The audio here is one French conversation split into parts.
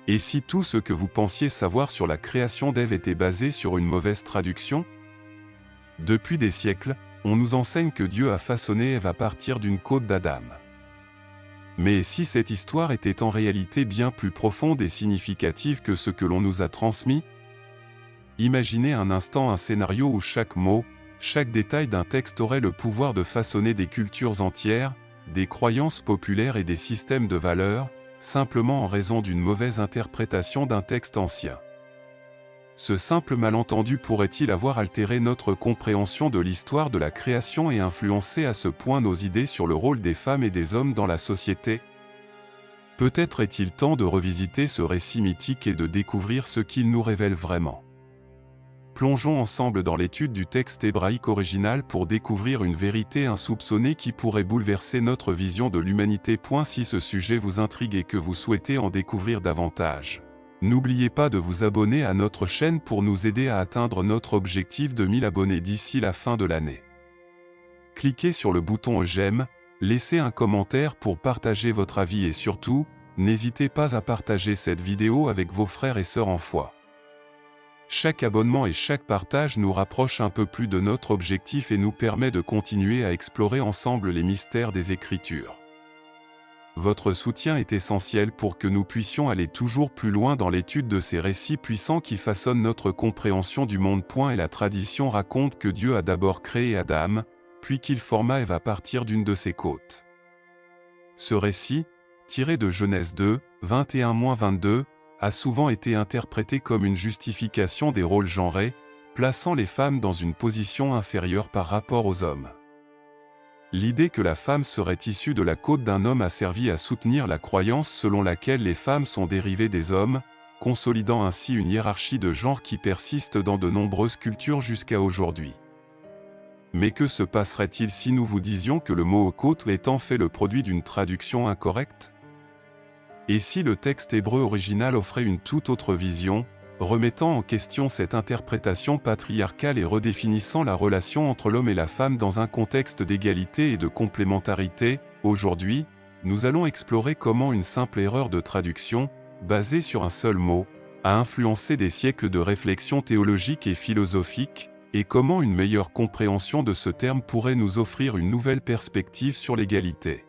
Et si tout ce que vous pensiez savoir sur la création d'Ève était basé sur une mauvaise traduction? Depuis des siècles, on nous enseigne que Dieu a façonné Ève à partir d'une côte d'Adam. Mais si cette histoire était en réalité bien plus profonde et significative que ce que l'on nous a transmis? Imaginez un instant un scénario où chaque mot, chaque détail d'un texte aurait le pouvoir de façonner des cultures entières, des croyances populaires et des systèmes de valeurs, simplement en raison d'une mauvaise interprétation d'un texte ancien. Ce simple malentendu pourrait-il avoir altéré notre compréhension de l'histoire de la création et influencé à ce point nos idées sur le rôle des femmes et des hommes dans la société? Peut-être est-il temps de revisiter ce récit mythique et de découvrir ce qu'il nous révèle vraiment. Plongeons ensemble dans l'étude du texte hébraïque original pour découvrir une vérité insoupçonnée qui pourrait bouleverser notre vision de l'humanité. Si ce sujet vous intrigue et que vous souhaitez en découvrir davantage, n'oubliez pas de vous abonner à notre chaîne pour nous aider à atteindre notre objectif de 1000 abonnés d'ici la fin de l'année. Cliquez sur le bouton j'aime, laissez un commentaire pour partager votre avis et surtout, n'hésitez pas à partager cette vidéo avec vos frères et sœurs en foi. Chaque abonnement et chaque partage nous rapproche un peu plus de notre objectif et nous permet de continuer à explorer ensemble les mystères des Écritures. Votre soutien est essentiel pour que nous puissions aller toujours plus loin dans l'étude de ces récits puissants qui façonnent notre compréhension du monde. Et la tradition raconte que Dieu a d'abord créé Adam, puis qu'il forma Ève à partir d'une de ses côtes. Ce récit, tiré de Genèse 2, 21-22, a souvent été interprété comme une justification des rôles genrés, plaçant les femmes dans une position inférieure par rapport aux hommes. L'idée que la femme serait issue de la côte d'un homme a servi à soutenir la croyance selon laquelle les femmes sont dérivées des hommes, consolidant ainsi une hiérarchie de genre qui persiste dans de nombreuses cultures jusqu'à aujourd'hui. Mais que se passerait-il si nous vous disions que le mot côte est en fait le produit d'une traduction incorrecte? Et si le texte hébreu original offrait une toute autre vision, remettant en question cette interprétation patriarcale et redéfinissant la relation entre l'homme et la femme dans un contexte d'égalité et de complémentarité? Aujourd'hui, nous allons explorer comment une simple erreur de traduction, basée sur un seul mot, a influencé des siècles de réflexion théologique et philosophique, et comment une meilleure compréhension de ce terme pourrait nous offrir une nouvelle perspective sur l'égalité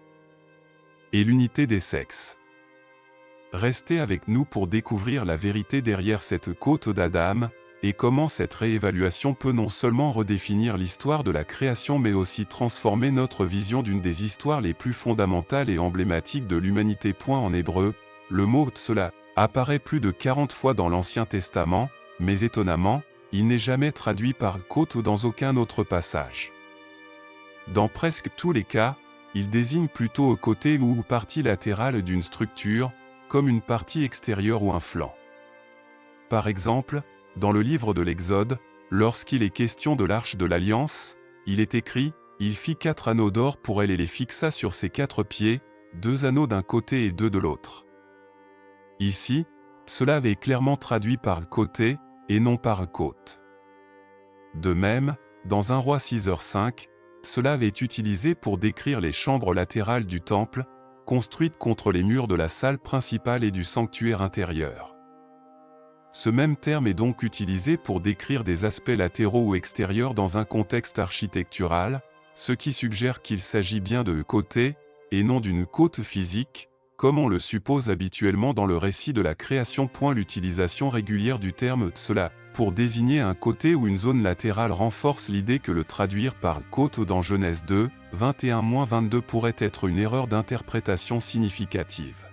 et l'unité des sexes. Restez avec nous pour découvrir la vérité derrière cette côte d'Adam, et comment cette réévaluation peut non seulement redéfinir l'histoire de la création mais aussi transformer notre vision d'une des histoires les plus fondamentales et emblématiques de l'humanité. En hébreu, le mot tsela apparaît plus de 40 fois dans l'Ancien Testament, mais étonnamment, il n'est jamais traduit par côte dans aucun autre passage. Dans presque tous les cas, il désigne plutôt côté ou partie latérale d'une structure, comme une partie extérieure ou un flanc. Par exemple, dans le livre de l'Exode, lorsqu'il est question de l'arche de l'Alliance, il est écrit « Il fit 4 anneaux d'or pour elle et les fixa sur ses 4 pieds, 2 anneaux d'un côté et 2 de l'autre. » Ici, cela est clairement traduit par « côté » et non par « côte ». De même, dans 1 Roi 6h5, cela est utilisé pour décrire les chambres latérales du temple, construite contre les murs de la salle principale et du sanctuaire intérieur. Ce même terme est donc utilisé pour décrire des aspects latéraux ou extérieurs dans un contexte architectural, ce qui suggère qu'il s'agit bien de côté, et non d'une côte physique, comme on le suppose habituellement dans le récit de la création. L'utilisation régulière du terme tsela pour désigner un côté ou une zone latérale renforce l'idée que le traduire par côte dans Genèse 2, 21-22 pourrait être une erreur d'interprétation significative.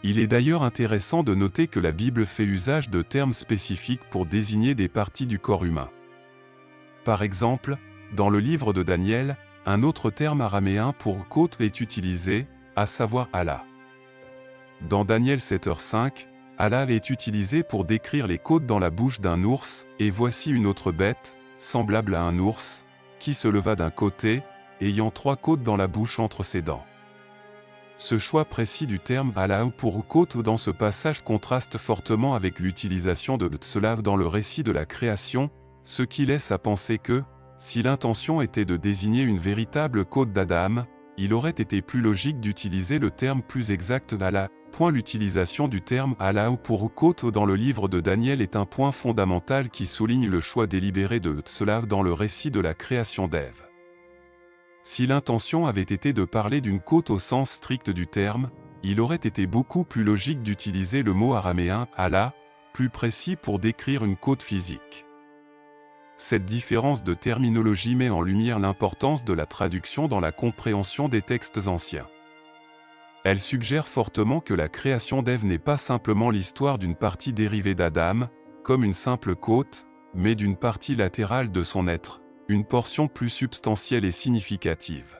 Il est d'ailleurs intéressant de noter que la Bible fait usage de termes spécifiques pour désigner des parties du corps humain. Par exemple, dans le livre de Daniel, un autre terme araméen pour côte est utilisé, à savoir Allah. Dans Daniel 7h5, Allah est utilisé pour décrire les côtes dans la bouche d'un ours, et voici une autre bête, semblable à un ours, qui se leva d'un côté, ayant 3 côtes dans la bouche entre ses dents. Ce choix précis du terme Allah pour côte dans ce passage contraste fortement avec l'utilisation de tsela dans le récit de la création, ce qui laisse à penser que, si l'intention était de désigner une véritable côte d'Adam, il aurait été plus logique d'utiliser le terme plus exact Allah, L'utilisation du terme Allah pour côte dans le livre de Daniel est un point fondamental qui souligne le choix délibéré de Tzlav dans le récit de la création d'Ève. Si l'intention avait été de parler d'une côte au sens strict du terme, il aurait été beaucoup plus logique d'utiliser le mot araméen Allah, plus précis pour décrire une côte physique. Cette différence de terminologie met en lumière l'importance de la traduction dans la compréhension des textes anciens. Elle suggère fortement que la création d'Ève n'est pas simplement l'histoire d'une partie dérivée d'Adam, comme une simple côte, mais d'une partie latérale de son être, une portion plus substantielle et significative.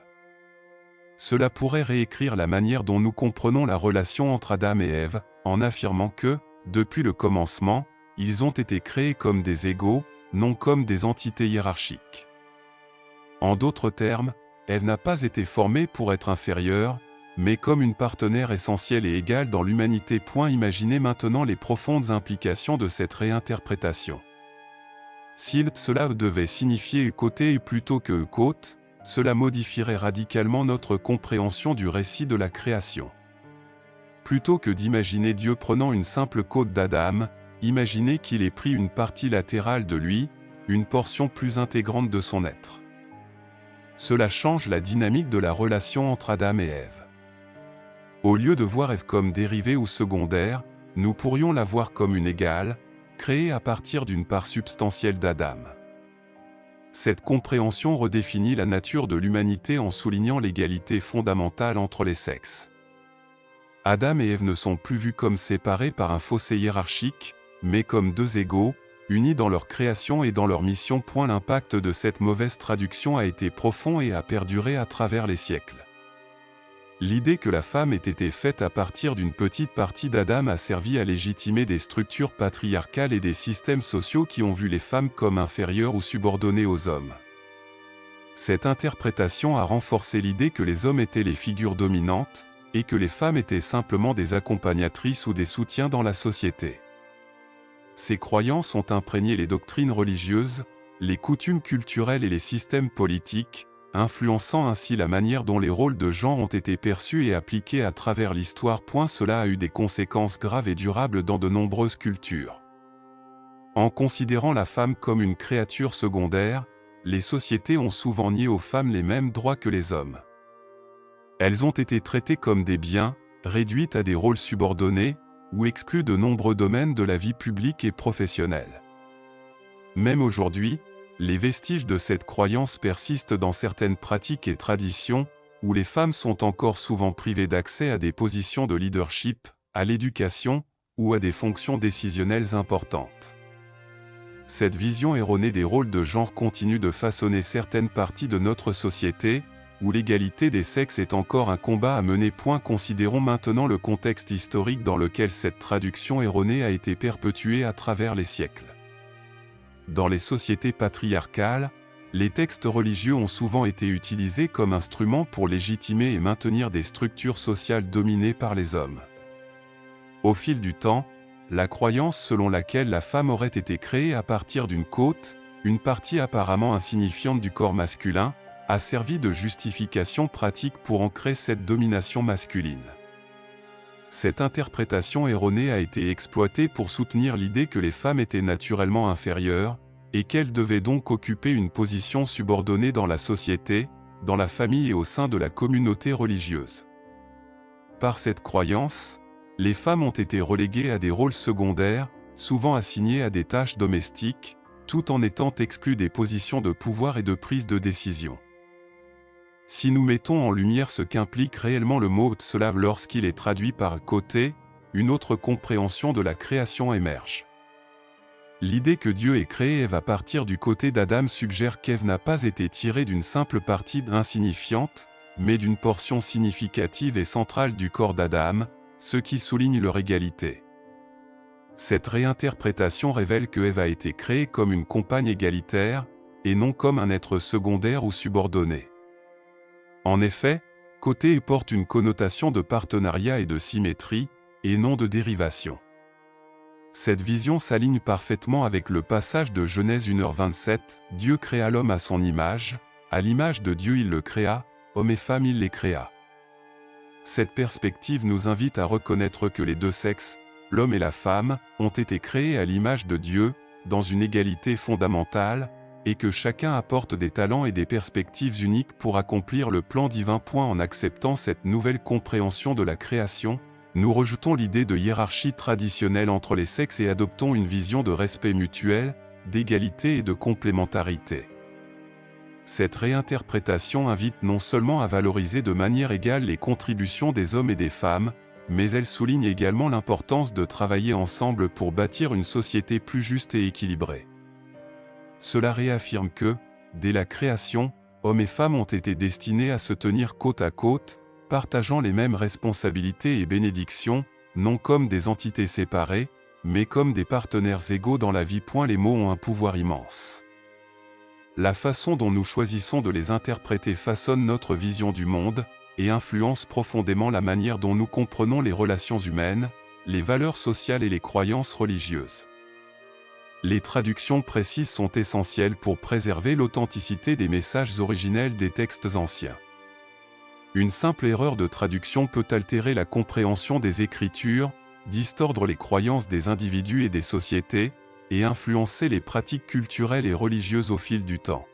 Cela pourrait réécrire la manière dont nous comprenons la relation entre Adam et Ève, en affirmant que, depuis le commencement, ils ont été créés comme des égaux, non comme des entités hiérarchiques. En d'autres termes, Ève n'a pas été formée pour être inférieure, mais comme une partenaire essentielle et égale dans l'humanité. Imaginez maintenant les profondes implications de cette réinterprétation. Si cela devait signifier côté plutôt que côte, cela modifierait radicalement notre compréhension du récit de la création. Plutôt que d'imaginer Dieu prenant une simple côte d'Adam, imaginez qu'il ait pris une partie latérale de lui, une portion plus intégrante de son être. Cela change la dynamique de la relation entre Adam et Ève. Au lieu de voir Ève comme dérivée ou secondaire, nous pourrions la voir comme une égale, créée à partir d'une part substantielle d'Adam. Cette compréhension redéfinit la nature de l'humanité en soulignant l'égalité fondamentale entre les sexes. Adam et Ève ne sont plus vus comme séparés par un fossé hiérarchique, mais comme deux égaux, unis dans leur création et dans leur mission. L'impact de cette mauvaise traduction a été profond et a perduré à travers les siècles. L'idée que la femme ait été faite à partir d'une petite partie d'Adam a servi à légitimer des structures patriarcales et des systèmes sociaux qui ont vu les femmes comme inférieures ou subordonnées aux hommes. Cette interprétation a renforcé l'idée que les hommes étaient les figures dominantes, et que les femmes étaient simplement des accompagnatrices ou des soutiens dans la société. Ces croyances ont imprégné les doctrines religieuses, les coutumes culturelles et les systèmes politiques, influençant ainsi la manière dont les rôles de genre ont été perçus et appliqués à travers l'histoire. Cela a eu des conséquences graves et durables dans de nombreuses cultures. En considérant la femme comme une créature secondaire, les sociétés ont souvent nié aux femmes les mêmes droits que les hommes. Elles ont été traitées comme des biens, réduites à des rôles subordonnés, ou exclues de nombreux domaines de la vie publique et professionnelle. Même aujourd'hui, les vestiges de cette croyance persistent dans certaines pratiques et traditions, où les femmes sont encore souvent privées d'accès à des positions de leadership, à l'éducation, ou à des fonctions décisionnelles importantes. Cette vision erronée des rôles de genre continue de façonner certaines parties de notre société, où l'égalité des sexes est encore un combat à mener. Considérons maintenant le contexte historique dans lequel cette traduction erronée a été perpétuée à travers les siècles. Dans les sociétés patriarcales, les textes religieux ont souvent été utilisés comme instruments pour légitimer et maintenir des structures sociales dominées par les hommes. Au fil du temps, la croyance selon laquelle la femme aurait été créée à partir d'une côte, une partie apparemment insignifiante du corps masculin, a servi de justification pratique pour ancrer cette domination masculine. Cette interprétation erronée a été exploitée pour soutenir l'idée que les femmes étaient naturellement inférieures, et qu'elles devaient donc occuper une position subordonnée dans la société, dans la famille et au sein de la communauté religieuse. Par cette croyance, les femmes ont été reléguées à des rôles secondaires, souvent assignées à des tâches domestiques, tout en étant exclues des positions de pouvoir et de prise de décision. Si nous mettons en lumière ce qu'implique réellement le mot Tzlav lorsqu'il est traduit par côté, une autre compréhension de la création émerge. L'idée que Dieu ait créé Ève à partir du côté d'Adam suggère qu'Ève n'a pas été tirée d'une simple partie insignifiante, mais d'une portion significative et centrale du corps d'Adam, ce qui souligne leur égalité. Cette réinterprétation révèle que Ève a été créée comme une compagne égalitaire, et non comme un être secondaire ou subordonné. En effet, côté porte une connotation de partenariat et de symétrie, et non de dérivation. Cette vision s'aligne parfaitement avec le passage de Genèse 1h27, Dieu créa l'homme à son image, à l'image de Dieu il le créa, homme et femme il les créa. Cette perspective nous invite à reconnaître que les deux sexes, l'homme et la femme, ont été créés à l'image de Dieu, dans une égalité fondamentale, et que chacun apporte des talents et des perspectives uniques pour accomplir le plan divin. En acceptant cette nouvelle compréhension de la création, nous rejetons l'idée de hiérarchie traditionnelle entre les sexes et adoptons une vision de respect mutuel, d'égalité et de complémentarité. Cette réinterprétation invite non seulement à valoriser de manière égale les contributions des hommes et des femmes, mais elle souligne également l'importance de travailler ensemble pour bâtir une société plus juste et équilibrée. Cela réaffirme que, dès la création, hommes et femmes ont été destinés à se tenir côte à côte, partageant les mêmes responsabilités et bénédictions, non comme des entités séparées, mais comme des partenaires égaux dans la vie. Les mots ont un pouvoir immense. La façon dont nous choisissons de les interpréter façonne notre vision du monde, et influence profondément la manière dont nous comprenons les relations humaines, les valeurs sociales et les croyances religieuses. Les traductions précises sont essentielles pour préserver l'authenticité des messages originels des textes anciens. Une simple erreur de traduction peut altérer la compréhension des Écritures, distordre les croyances des individus et des sociétés, et influencer les pratiques culturelles et religieuses au fil du temps.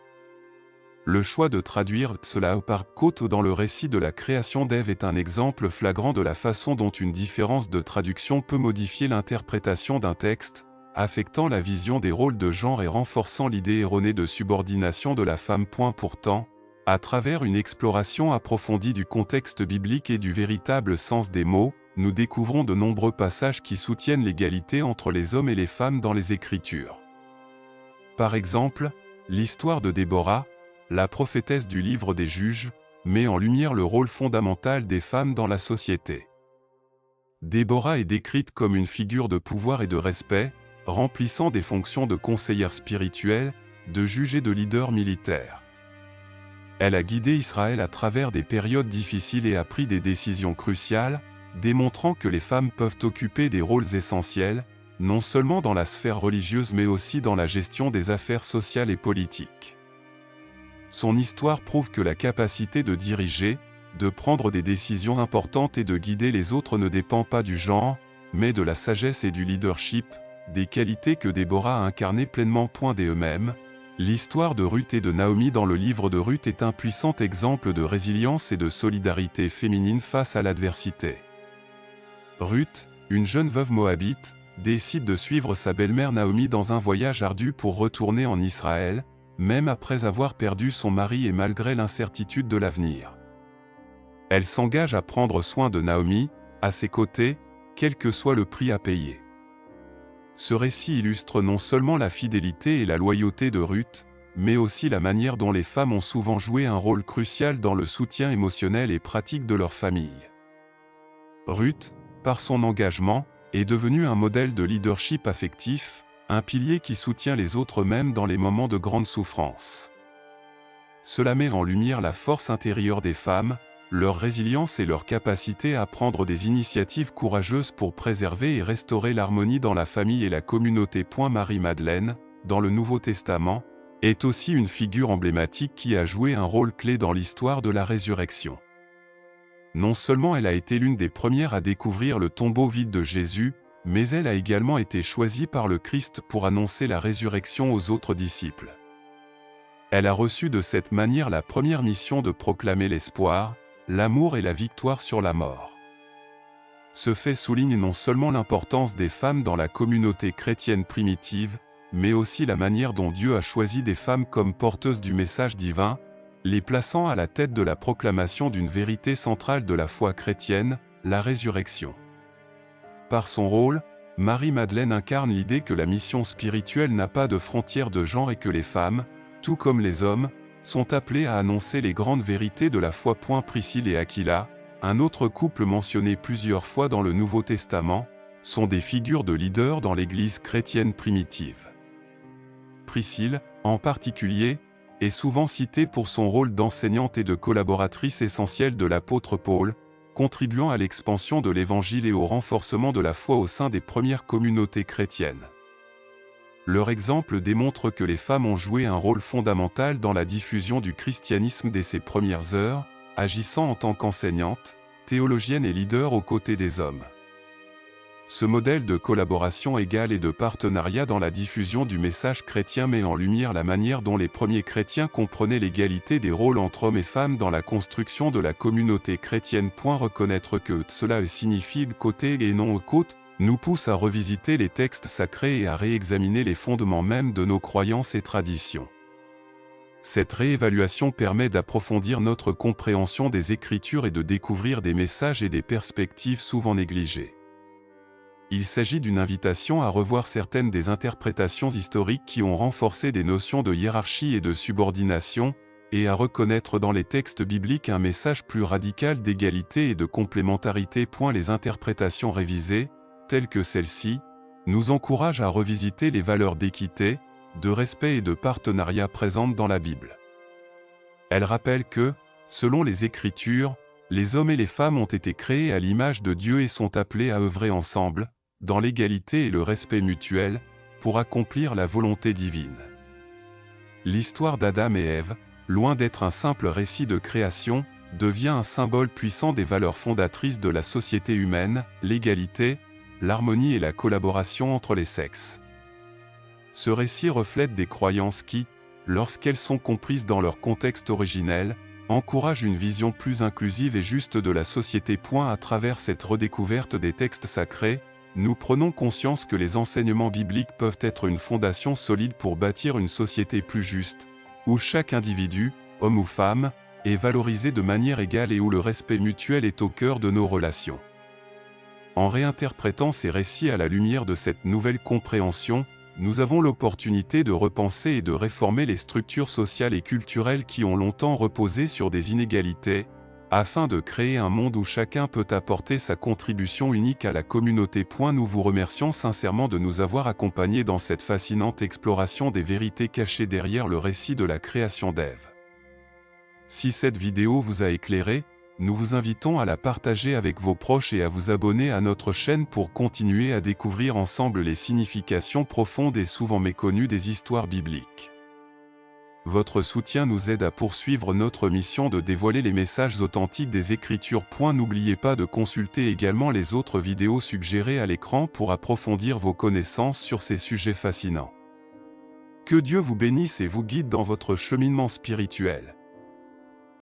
Le choix de traduire cela par côte dans le récit de la création d'Ève est un exemple flagrant de la façon dont une différence de traduction peut modifier l'interprétation d'un texte, affectant la vision des rôles de genre et renforçant l'idée erronée de subordination de la femme. Pourtant, à travers une exploration approfondie du contexte biblique et du véritable sens des mots, nous découvrons de nombreux passages qui soutiennent l'égalité entre les hommes et les femmes dans les Écritures. Par exemple, l'histoire de Déborah, la prophétesse du livre des Juges, met en lumière le rôle fondamental des femmes dans la société. Déborah est décrite comme une figure de pouvoir et de respect, remplissant des fonctions de conseillère spirituelle, de juge et de leader militaire. Elle a guidé Israël à travers des périodes difficiles et a pris des décisions cruciales, démontrant que les femmes peuvent occuper des rôles essentiels, non seulement dans la sphère religieuse mais aussi dans la gestion des affaires sociales et politiques. Son histoire prouve que la capacité de diriger, de prendre des décisions importantes et de guider les autres ne dépend pas du genre, mais de la sagesse et du leadership, des qualités que Déborah a incarnées pleinement. D'eux-mêmes, l'histoire de Ruth et de Naomi dans le livre de Ruth est un puissant exemple de résilience et de solidarité féminine face à l'adversité. Ruth, une jeune veuve moabite, décide de suivre sa belle-mère Naomi dans un voyage ardu pour retourner en Israël, même après avoir perdu son mari et malgré l'incertitude de l'avenir. Elle s'engage à prendre soin de Naomi, à ses côtés, quel que soit le prix à payer. Ce récit illustre non seulement la fidélité et la loyauté de Ruth, mais aussi la manière dont les femmes ont souvent joué un rôle crucial dans le soutien émotionnel et pratique de leur famille. Ruth, par son engagement, est devenue un modèle de leadership affectif, un pilier qui soutient les autres même dans les moments de grande souffrance. Cela met en lumière la force intérieure des femmes, leur résilience et leur capacité à prendre des initiatives courageuses pour préserver et restaurer l'harmonie dans la famille et la communauté. Marie-Madeleine, dans le Nouveau Testament, est aussi une figure emblématique qui a joué un rôle clé dans l'histoire de la résurrection. Non seulement elle a été l'une des premières à découvrir le tombeau vide de Jésus, mais elle a également été choisie par le Christ pour annoncer la résurrection aux autres disciples. Elle a reçu de cette manière la première mission de proclamer l'espoir, l'amour et la victoire sur la mort. Ce fait souligne non seulement l'importance des femmes dans la communauté chrétienne primitive, mais aussi la manière dont Dieu a choisi des femmes comme porteuses du message divin, les plaçant à la tête de la proclamation d'une vérité centrale de la foi chrétienne, la résurrection. Par son rôle, Marie-Madeleine incarne l'idée que la mission spirituelle n'a pas de frontières de genre et que les femmes, tout comme les hommes, sont appelées à annoncer les grandes vérités de la foi. Priscille et Aquila, un autre couple mentionné plusieurs fois dans le Nouveau Testament, sont des figures de leaders dans l'Église chrétienne primitive. Priscille, en particulier, est souvent citée pour son rôle d'enseignante et de collaboratrice essentielle de l'apôtre Paul, contribuant à l'expansion de l'Évangile et au renforcement de la foi au sein des premières communautés chrétiennes. Leur exemple démontre que les femmes ont joué un rôle fondamental dans la diffusion du christianisme dès ses premières heures, agissant en tant qu'enseignantes, théologienne et leader aux côtés des hommes. Ce modèle de collaboration égale et de partenariat dans la diffusion du message chrétien met en lumière la manière dont les premiers chrétiens comprenaient l'égalité des rôles entre hommes et femmes dans la construction de la communauté chrétienne. Reconnaître que cela signifie côté et non côte nous pousse à revisiter les textes sacrés et à réexaminer les fondements mêmes de nos croyances et traditions. Cette réévaluation permet d'approfondir notre compréhension des Écritures et de découvrir des messages et des perspectives souvent négligées. Il s'agit d'une invitation à revoir certaines des interprétations historiques qui ont renforcé des notions de hiérarchie et de subordination, et à reconnaître dans les textes bibliques un message plus radical d'égalité et de complémentarité. Les interprétations révisées, telles que celle-ci, nous encouragent à revisiter les valeurs d'équité, de respect et de partenariat présentes dans la Bible. Elles rappellent que, selon les Écritures, les hommes et les femmes ont été créés à l'image de Dieu et sont appelés à œuvrer ensemble, dans l'égalité et le respect mutuel, pour accomplir la volonté divine. L'histoire d'Adam et Ève, loin d'être un simple récit de création, devient un symbole puissant des valeurs fondatrices de la société humaine, l'égalité, l'harmonie et la collaboration entre les sexes. Ce récit reflète des croyances qui, lorsqu'elles sont comprises dans leur contexte originel, encouragent une vision plus inclusive et juste de la société. À travers cette redécouverte des textes sacrés, nous prenons conscience que les enseignements bibliques peuvent être une fondation solide pour bâtir une société plus juste, où chaque individu, homme ou femme, est valorisé de manière égale et où le respect mutuel est au cœur de nos relations. En réinterprétant ces récits à la lumière de cette nouvelle compréhension, nous avons l'opportunité de repenser et de réformer les structures sociales et culturelles qui ont longtemps reposé sur des inégalités, afin de créer un monde où chacun peut apporter sa contribution unique à la communauté. Nous vous remercions sincèrement de nous avoir accompagnés dans cette fascinante exploration des vérités cachées derrière le récit de la création d'Ève. Si cette vidéo vous a éclairé, nous vous invitons à la partager avec vos proches et à vous abonner à notre chaîne pour continuer à découvrir ensemble les significations profondes et souvent méconnues des histoires bibliques. Votre soutien nous aide à poursuivre notre mission de dévoiler les messages authentiques des Écritures. N'oubliez pas de consulter également les autres vidéos suggérées à l'écran pour approfondir vos connaissances sur ces sujets fascinants. Que Dieu vous bénisse et vous guide dans votre cheminement spirituel.